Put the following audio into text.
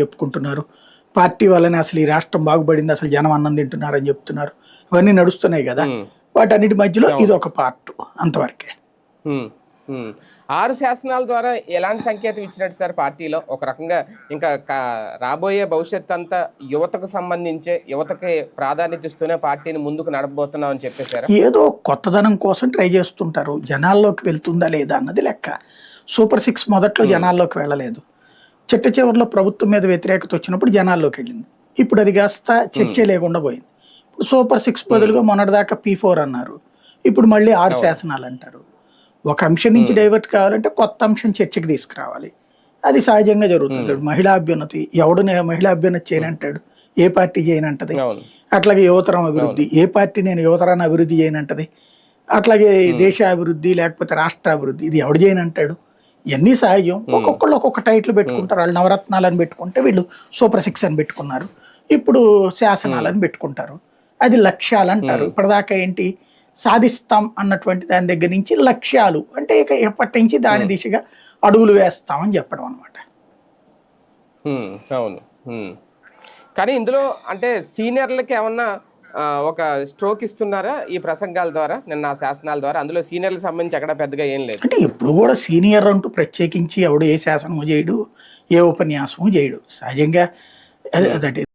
చెప్పుకుంటున్నారు. పార్టీ వల్లనే అసలు ఈ రాష్ట్రం బాగుపడింది, అసలు జనం అన్నం తింటున్నారని చెప్తున్నారు. ఇవన్నీ నడుస్తున్నాయి కదా. వాటన్నిటి మధ్యలో ఇది ఒక పార్ట్ అంతవరకే. 6 శాసనాల ద్వారా ఎలాంటి సంకేతం ఇచ్చినట్టు సార్ పార్టీలో? ఒక రకంగా ఇంకా రాబోయే భవిష్యత్ అంతా యువతకు సంబంధించే, యువతకి ప్రాధాన్యత ఇస్తూనే పార్టీని ముందుకు నడపబోతున్నాం అని చెప్పేశారు. ఏదో కొత్తదనం కోసం ట్రై చేస్తుంటారు. జనాల్లోకి వెళ్తుందా లేదా అన్నది లెక్క. సూపర్ 6 మొదట్లో జనాల్లోకి వెళ్ళలేదు. చిట్ట చివరిలో ప్రభుత్వం మీద వ్యతిరేకత వచ్చినప్పుడు జనాల్లోకి వెళ్ళింది. ఇప్పుడు అది కాస్త చర్చే లేకుండా పోయింది. సూపర్ 6 బదులుగా మొన్నటిదాకా P4 అన్నారు. ఇప్పుడు మళ్ళీ 6 శాసనాలు అంటారు. ఒక అంశం నుంచి డైవర్ట్ కావాలంటే కొత్త అంశం చర్చకి తీసుకురావాలి. అది సహజంగా జరుగుతుంది. మహిళా అభ్యున్నతి, ఎవడు మహిళా అభ్యున్నతి చేయనంటాడు? ఏ పార్టీ చేయనంటది? అట్లాగే యువతరం అభివృద్ధి, ఏ పార్టీ నేను యువతరాన్ని అభివృద్ధి చేయనంటది? అట్లాగే దేశ అభివృద్ధి లేకపోతే రాష్ట్ర అభివృద్ధి, ఇది ఎవడు చేయనంటాడు? ఇవన్నీ సహజం. ఒక్కొక్కళ్ళు ఒక్కొక్క టైటిల్ పెట్టుకుంటారు. వాళ్ళు నవరత్నాలని పెట్టుకుంటే వీళ్ళు సూపర్ 6 అని పెట్టుకున్నారు. ఇప్పుడు శాసనాలని పెట్టుకుంటారు. అది లక్ష్యాలు అంటారు. ఇప్పటిదాకా ఏంటి సాధిస్తాం అన్నటువంటి దాని దగ్గర నుంచి లక్ష్యాలు అంటే ఇక ఎప్పటి నుంచి దాని దిశగా అడుగులు వేస్తామని చెప్పడం అనమాట. అవును. కానీ ఇందులో అంటే సీనియర్లకి ఏమన్నా ఒక స్ట్రోక్ ఇస్తున్నారా ఈ ప్రసంగాల ద్వారా, నిన్న శాసనాల ద్వారా? అందులో సీనియర్లకు సంబంధించి ఎక్కడ పెద్దగా ఏం లేదు. అంటే ఎప్పుడు కూడా సీనియర్ అంటూ ప్రత్యేకించి ఎవడు ఏ శాసనము చేయడు, ఏ ఉపన్యాసము చేయడు. సహజంగా